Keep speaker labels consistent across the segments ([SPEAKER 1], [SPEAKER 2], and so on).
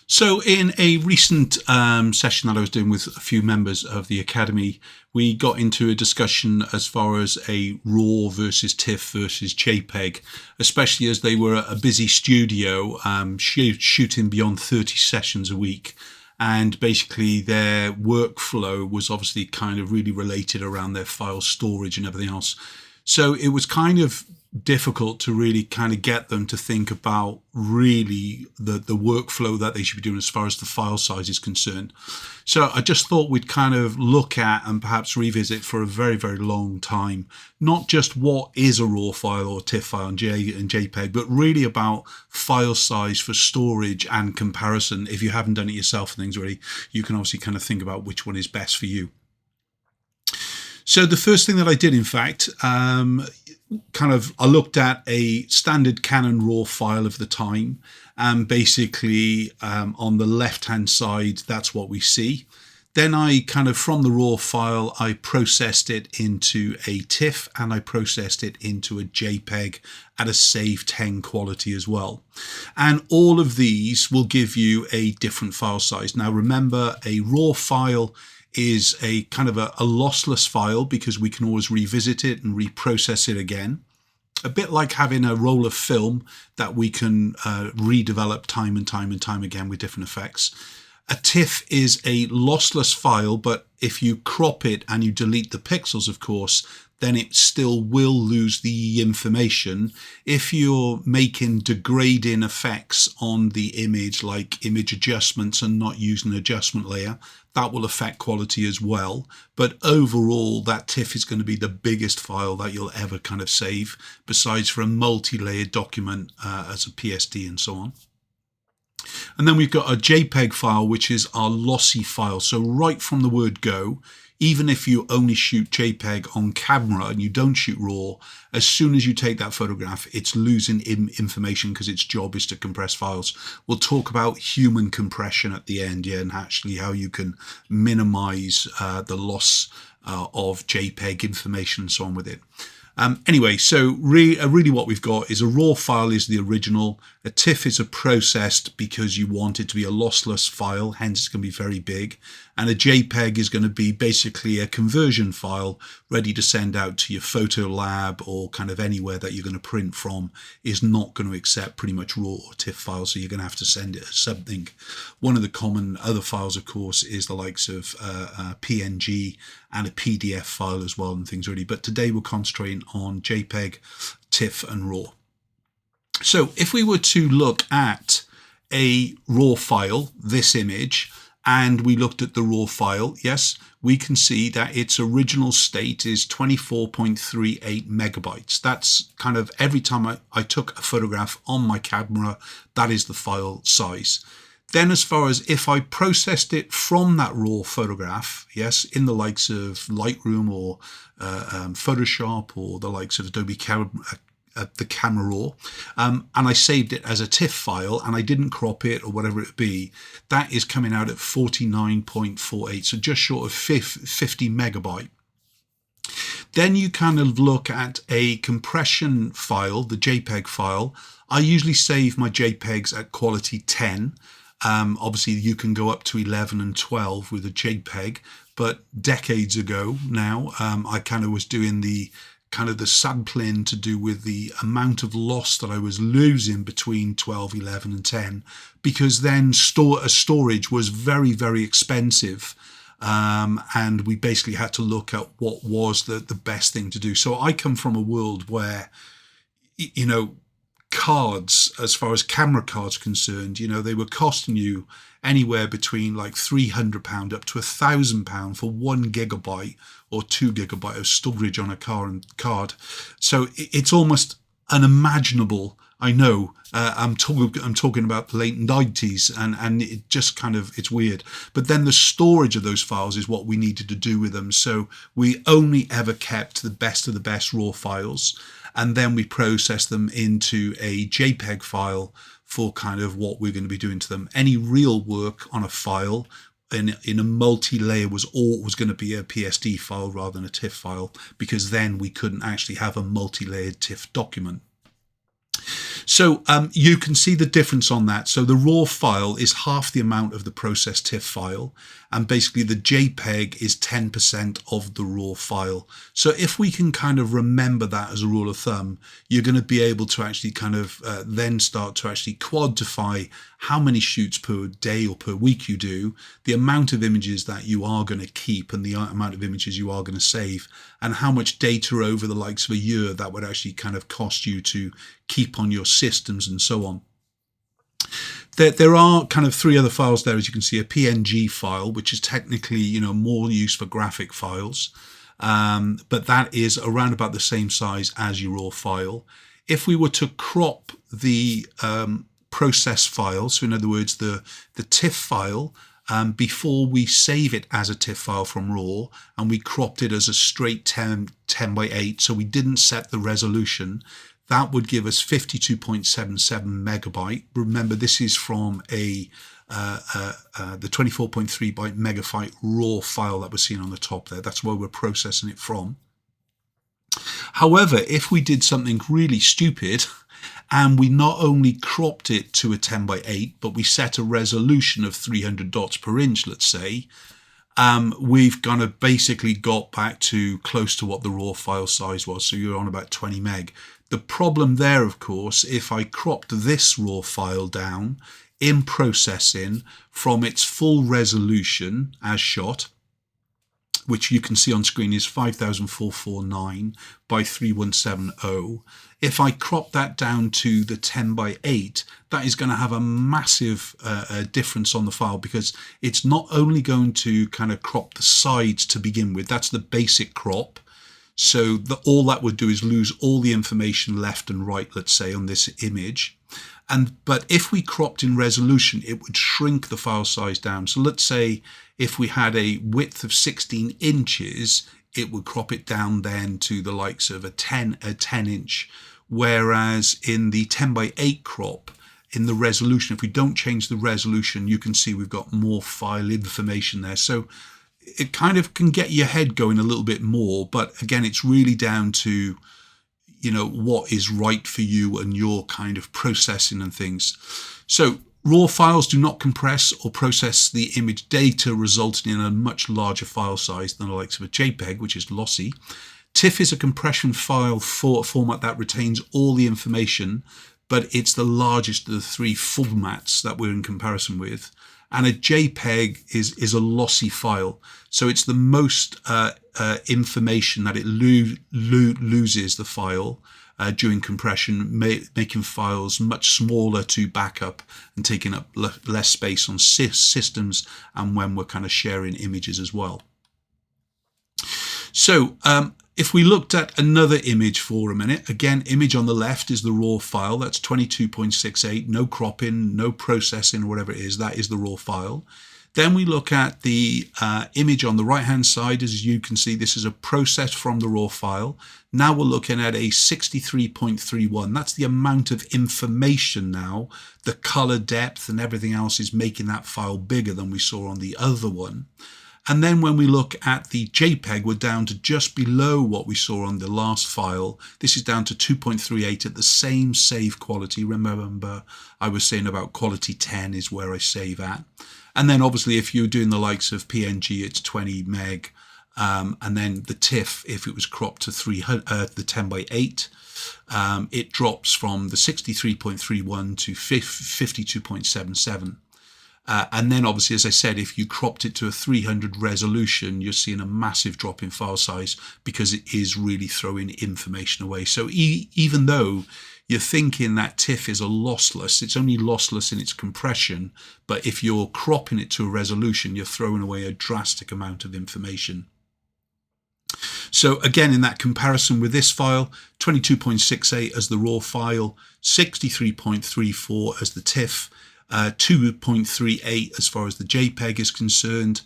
[SPEAKER 1] So in a recent session that I was doing with a few members of the Academy, we got into a discussion as far as a RAW versus TIFF versus JPEG, especially as they were a busy studio shooting beyond 30 sessions a week. And basically their workflow was obviously kind of really related around their file storage and everything else. So it was kind of difficult to really kind of get them to think about really the workflow that they should be doing as far as the file size is concerned. So I just thought we'd kind of look at and perhaps revisit for a very, very long time, not just what is a RAW file or TIFF file and JPEG, but really about file size for storage and comparison. If you haven't done it yourself and things already, you can obviously kind of think about which one is best for you. So the first thing that I did, in fact, I looked at a standard Canon RAW file of the time, and basically on the left hand side, that's what we see. Then I from the RAW file, I processed it into a TIFF and I processed it into a JPEG at a save 10 quality as well. And all of these will give you a different file size. Now remember, a RAW file is a kind of a lossless file because we can always revisit it and reprocess it again. A bit like having a roll of film that we can redevelop time and time again with different effects. A TIFF is a lossless file, but if you crop it and you delete the pixels, of course, then it still will lose the information. If you're making degrading effects on the image, like image adjustments and not using an adjustment layer, that will affect quality as well. But overall, that TIFF is going to be the biggest file that you'll ever kind of save, besides for a multi-layered document as a PSD and so on. And then we've got a JPEG file, which is our lossy file. So right from the word go, even if you only shoot JPEG on camera and you don't shoot RAW, as soon as you take that photograph, it's losing information because its job is to compress files. We'll talk about human compression at the end, and actually how you can minimize the loss of JPEG information and so on with it. Anyway, so really what we've got is a RAW file is the original. A TIFF is a processed because you want it to be a lossless file, hence it's going to be very big. And a JPEG is going to be basically a conversion file ready to send out to your photo lab or kind of anywhere that you're going to print from. Is not going to accept pretty much RAW or TIFF files, so you're going to have to send it as something. One of the common other files, of course, is the likes of PNG and a PDF file as well and things really. But today we're concentrating on JPEG, TIFF and RAW. So if we were to look at a RAW file, this image, and we looked at the RAW file, yes, we can see that its original state is 24.38 megabytes. That's kind of every time I took a photograph on my camera, that is the file size. Then as far as if I processed it from that RAW photograph, yes, in the likes of Lightroom or Photoshop or the likes of Adobe Camera RAW, and I saved it as a TIFF file and I didn't crop it or whatever it be, that is coming out at 49.48, so just short of 50 megabyte. Then you kind of look at a compression file, the JPEG file. I usually save my JPEGs at quality 10. Obviously you can go up to 11 and 12 with a JPEG, but decades ago now, I kind of was doing the sampling to do with the amount of loss that I was losing between 12, 11 and 10, because then storage was very, very expensive. And we basically had to look at what was the best thing to do. So I come from a world where, you know, cards, as far as camera cards concerned, you know, they were costing you anywhere between like £300 up to £1,000 for 1 gigabyte or 2 gigabyte of storage on a card. So it's almost unimaginable. I know I'm talking about the late 90s, and it just kind of, it's weird. But then the storage of those files is what we needed to do with them. So we only ever kept the best of the best RAW files, and then we processed them into a JPEG file for kind of what we're going to be doing to them. Any real work on a file in a multi-layer was going to be a PSD file rather than a TIFF file, because then we couldn't actually have a multi-layered TIFF document. So you can see the difference on that. So the RAW file is half the amount of the process TIFF file, and basically the JPEG is 10% of the RAW file. So if we can kind of remember that as a rule of thumb, you're going to be able to actually kind of then start to actually quantify how many shoots per day or per week you do, the amount of images that you are going to keep and the amount of images you are going to save, and how much data over the likes of a year that would actually kind of cost you to keep on your systems and so on. There are kind of three other files there, as you can see: a PNG file, which is technically, you know, more used for graphic files, but that is around about the same size as your RAW file. If we were to crop the process file, so in other words the TIFF file, before we save it as a TIFF file from RAW, and we cropped it as a straight 10 by 8, so we didn't set the resolution, that would give us 52.77 megabyte. Remember, this is from the 24.3 byte megabyte RAW file that we're seeing on the top there. That's where we're processing it from. However, if we did something really stupid and we not only cropped it to a 10 by 8, but we set a resolution of 300 dots per inch, let's say, we've kind of basically got back to close to what the RAW file size was. So you're on about 20 meg. The problem there, of course, if I cropped this RAW file down in processing from its full resolution as shot, which you can see on screen is 5449 by 3170. If I crop that down to the 10 by 8, that is going to have a massive difference on the file, because it's not only going to kind of crop the sides to begin with. That's the basic crop. So all that would do is lose all the information left and right, let's say, on this image. But if we cropped in resolution, it would shrink the file size down. So let's say if we had a width of 16 inches, it would crop it down then to the likes of a 10 inch. Whereas in the 10 by 8 crop, in the resolution, if we don't change the resolution, you can see we've got more file information there. So it kind of can get your head going a little bit more, but again, it's really down to, you know, what is right for you and your kind of processing and things. So RAW files do not compress or process the image data, resulting in a much larger file size than the likes of a JPEG, which is lossy. TIFF is a compression file format that retains all the information, but it's the largest of the three formats that we're in comparison with. And a JPEG is a lossy file, so it's the most information that it loses the file during compression, making files much smaller to backup and taking up less space on systems, and when we're kind of sharing images as well. So if we looked at another image for a minute, again, image on the left is the RAW file. That's 22.68, no cropping, no processing, or whatever it is. That is the RAW file. Then we look at the image on the right-hand side. As you can see, this is a process from the RAW file. Now we're looking at a 63.31. That's the amount of information now. The color depth and everything else is making that file bigger than we saw on the other one. And then when we look at the JPEG, we're down to just below what we saw on the last file. This is down to 2.38 at the same save quality. Remember, I was saying about quality 10 is where I save at. And then obviously if you're doing the likes of PNG, it's 20 meg. And then the TIFF, if it was cropped to the 10 by 8, it drops from the 63.31 to 52.77. And then obviously, as I said, if you cropped it to a 300 resolution, you're seeing a massive drop in file size, because it is really throwing information away. So even though you're thinking that TIFF is a lossless, it's only lossless in its compression, but if you're cropping it to a resolution, you're throwing away a drastic amount of information. So again, in that comparison with this file, 22.68 as the RAW file, 63.34 as the TIFF, 2.38 as far as the JPEG is concerned,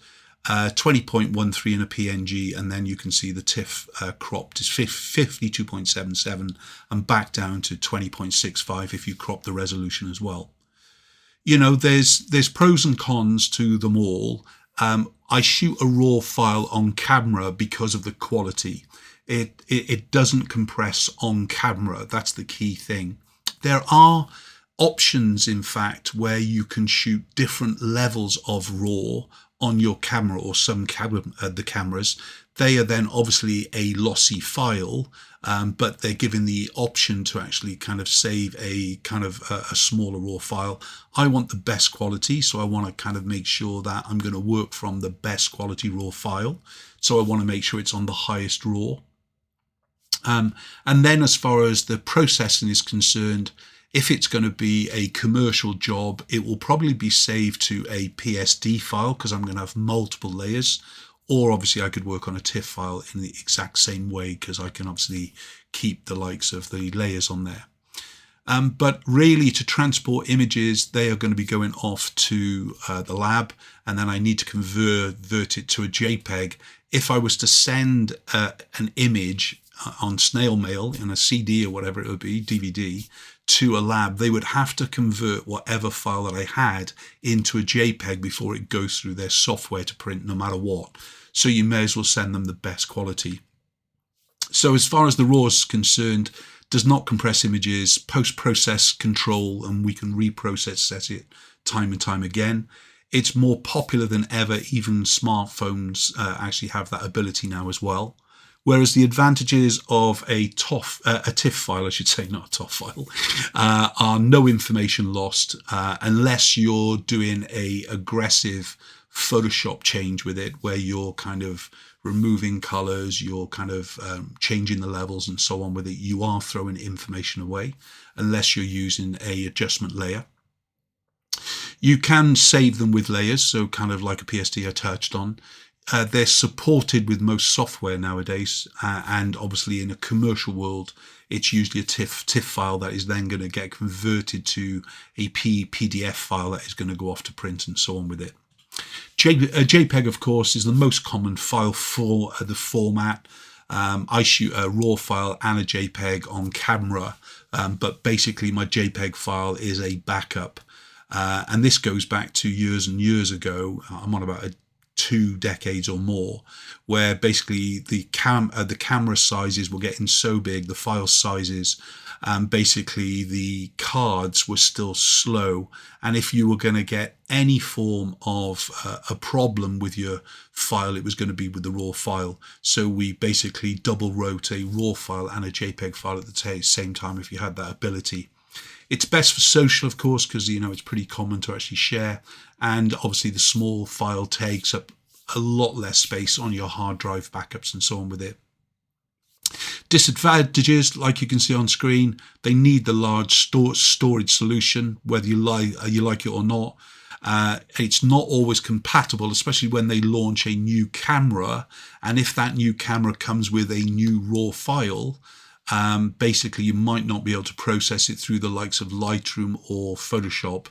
[SPEAKER 1] 20.13 in a PNG, and then you can see the TIFF cropped is 52.77 and back down to 20.65 if you crop the resolution as well. You know, there's pros and cons to them all. I shoot a RAW file on camera because of the quality. It doesn't compress on camera. That's the key thing. There are options, in fact, where you can shoot different levels of RAW on your camera, or some the cameras. They are then obviously a lossy file, but they're given the option to actually kind of save a kind of a smaller RAW file. I want the best quality, so I want to kind of make sure that I'm going to work from the best quality RAW file. So I want to make sure it's on the highest RAW. And then as far as the processing is concerned, if it's going to be a commercial job, it will probably be saved to a PSD file because I'm going to have multiple layers. Or obviously I could work on a TIFF file in the exact same way because I can obviously keep the likes of the layers on there. But really, to transport images, they are going to be going off to the lab, and then I need to convert it to a JPEG. If I was to send an image on snail mail in a CD or whatever it would be, DVD, to a lab, they would have to convert whatever file that I had into a JPEG before it goes through their software to print, no matter what. So you may as well send them the best quality. So as far as the RAW is concerned, does not compress images, post-process control, and we can reprocess it time and time again. It's more popular than ever. Even smartphones actually have that ability now as well. Whereas the advantages of a TIFF file, I should say, not a TOFF file, are no information lost unless you're doing a aggressive Photoshop change with it, where you're kind of removing colors, you're kind of changing the levels and so on with it. You are throwing information away unless you're using a adjustment layer. You can save them with layers, so kind of like a PSD I touched on. They're supported with most software nowadays, and obviously in a commercial world, it's usually a TIFF file that is then going to get converted to a PDF file that is going to go off to print and so on with it. JPEG, of course, is the most common file for the format. I shoot a RAW file and a JPEG on camera, but basically my JPEG file is a backup. And this goes back to years and years ago. I'm on about 2 decades or more, where basically the camera sizes were getting so big, the file sizes, basically the cards were still slow, and if you were going to get any form of a problem with your file, it was going to be with the RAW file. So we basically double wrote a RAW file and a JPEG file at the same time if you had that ability. It's best for social, of course, because it's pretty common to actually share, and obviously the small file takes up a lot less space on your hard drive backups and so on with it. Disadvantages, like you can see on screen, they need the large storage solution, whether you like it or not. It's not always compatible, especially when they launch a new camera, and if that new camera comes with a new RAW file, basically you might not be able to process it through the likes of Lightroom or Photoshop.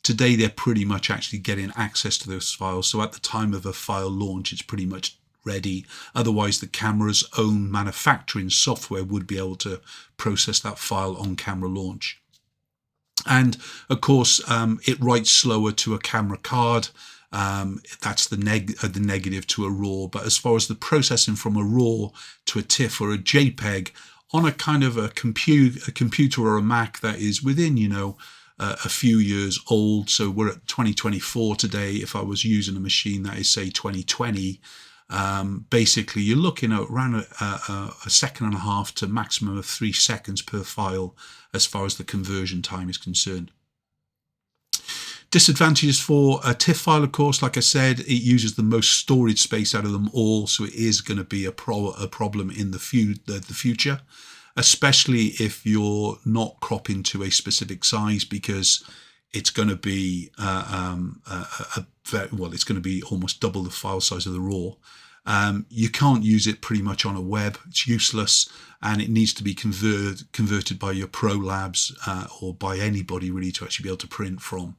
[SPEAKER 1] Today they're pretty much actually getting access to those files, so at the time of a file launch it's pretty much ready. Otherwise the camera's own manufacturing software would be able to process that file on camera launch. And of course it writes slower to a camera card. That's the negative to a RAW. But as far as the processing from a RAW to a TIFF or a JPEG on a kind of a computer or a Mac that is within a few years old, so we're at 2024 today. If I was using a machine that is say 2020, basically you're looking at around a second and a half to maximum of 3 seconds per file as far as the conversion time is concerned. Disadvantages for a TIFF file, of course, like I said, it uses the most storage space out of them all, so it is going to be a problem in the future, especially if you're not cropping to a specific size, because it's going to be it's going to be almost double the file size of the RAW. You can't use it pretty much on a web. It's useless, and it needs to be converted by your pro labs or by anybody really to actually be able to print from.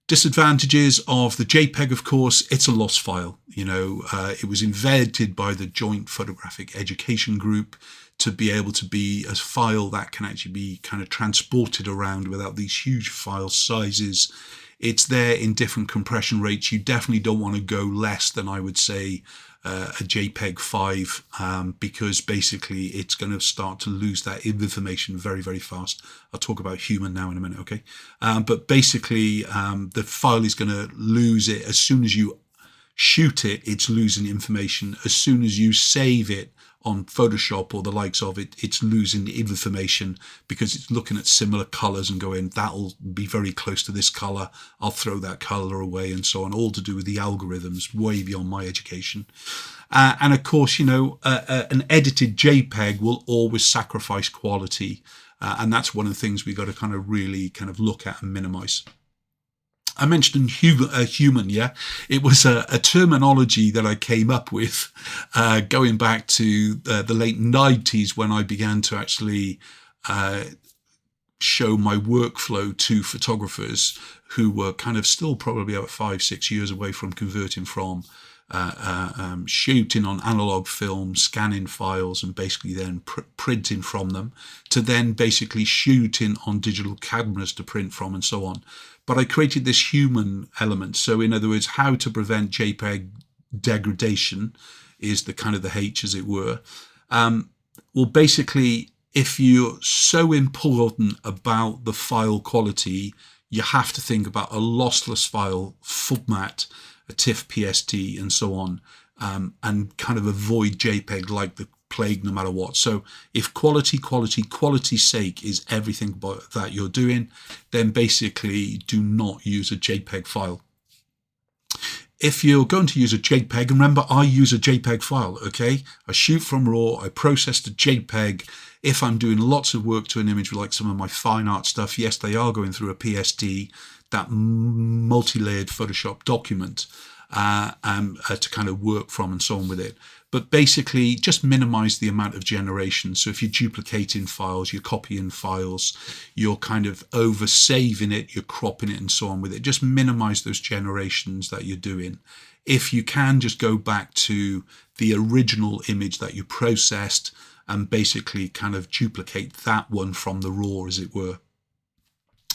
[SPEAKER 1] Disadvantages of the JPEG, of course, it's a lost file. It was invented by the Joint Photographic Education Group to be able to be a file that can actually be kind of transported around without these huge file sizes. it's there in different compression rates. You definitely don't want to go less than, I would say, a JPEG 5, because basically it's going to start to lose that information very, very fast. I'll talk about human now in a minute, okay? But basically, the file is going to lose it as soon as you shoot it. It's losing information. As soon as you save it on Photoshop or the likes of it, it's losing the information because it's looking at similar colors and going, that'll be very close to this color, I'll throw that color away, and so on, all to do with the algorithms, way beyond my education. And of course, you know, an edited JPEG will always sacrifice quality, and that's one of the things we've got to kind of really kind of look at and minimize. I mentioned human, yeah. It was a terminology that I came up with going back to the late 90s, when I began to actually show my workflow to photographers who were kind of still probably about 5-6 years away from converting from shooting on analog film, scanning files, and basically then printing from them, to then basically shooting on digital cameras to print from, and so on. But I created this human element. So in other words, how to prevent JPEG degradation is the kind of the H, as it were. Well, basically, if you're so important about the file quality, you have to think about a lossless file format, a Tiff, PSD, and so on, and kind of avoid JPEG like the plague no matter what. So if quality's sake is everything that you're doing, then basically do not use a JPEG file. If you're going to use a JPEG, remember, I use a JPEG file, okay? I shoot from RAW, I process the JPEG. If I'm doing lots of work to an image, like some of my fine art stuff, yes, they are going through a PSD, that multi-layered Photoshop document, to kind of work from and so on with it. But basically, just minimize the amount of generation. So if you're duplicating files, you're copying files, you're kind of over saving it, you're cropping it and so on with it, just minimize those generations that you're doing. If you can, just go back to the original image that you processed and basically kind of duplicate that one from the RAW, as it were.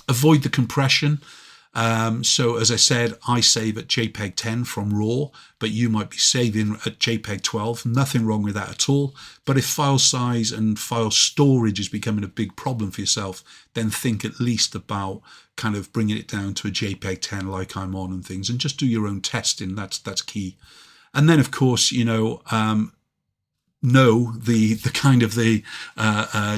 [SPEAKER 1] Avoid the compression. So as I said, I save at JPEG 10 from RAW, but you might be saving at JPEG 12. Nothing wrong with that at all. But if file size and file storage is becoming a big problem for yourself, then think at least about kind of bringing it down to a JPEG 10 like I'm on and things, and just do your own testing. That's key. And then of course, you know, the kind of the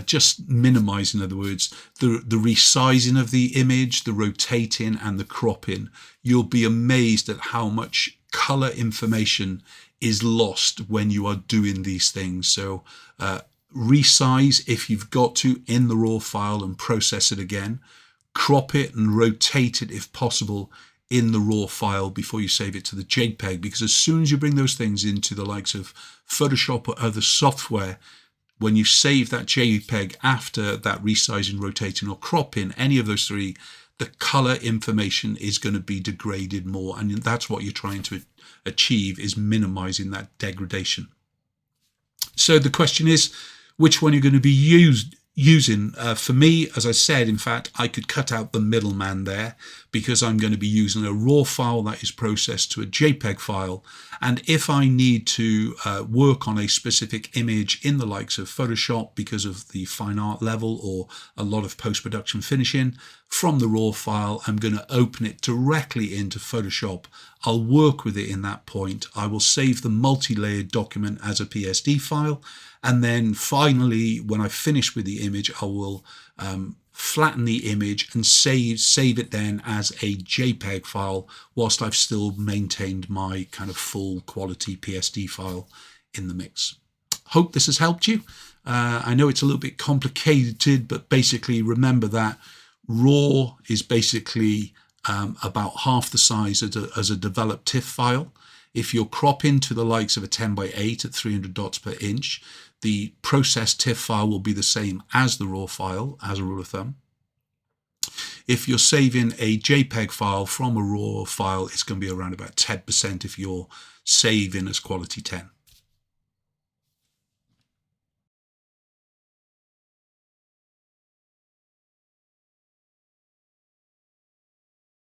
[SPEAKER 1] just minimize, in other words, the resizing of the image, the rotating and the cropping. You'll be amazed at how much color information is lost when you are doing these things. So resize if you've got to in the RAW file and process it again. Crop it and rotate it if possible in the RAW file before you save it to the JPEG, because as soon as you bring those things into the likes of Photoshop or other software, when you save that JPEG after that resizing, rotating or cropping, any of those three, the color information is going to be degraded more, and that's what you're trying to achieve, is minimizing that degradation. So the question is, which one you're going to be using? For me, as I said, in fact, I could cut out the middleman there, because I'm going to be using a RAW file that is processed to a JPEG file. And if I need to work on a specific image in the likes of Photoshop because of the fine art level or a lot of post-production finishing, from the RAW file, I'm going to open it directly into Photoshop. I'll work with it in that point. I will save the multi-layered document as a PSD file. And then finally, when I finish with the image, I will flatten the image and save it then as a JPEG file, whilst I've still maintained my kind of full quality PSD file in the mix. Hope this has helped you. I know it's a little bit complicated, but basically remember that RAW is basically about half the size as a developed TIFF file. If you're cropping to the likes of a 10:8 at 300 dots per inch, the processed TIFF file will be the same as the RAW file, as a rule of thumb. If you're saving a JPEG file from a RAW file, it's going to be around about 10% if you're saving as quality 10.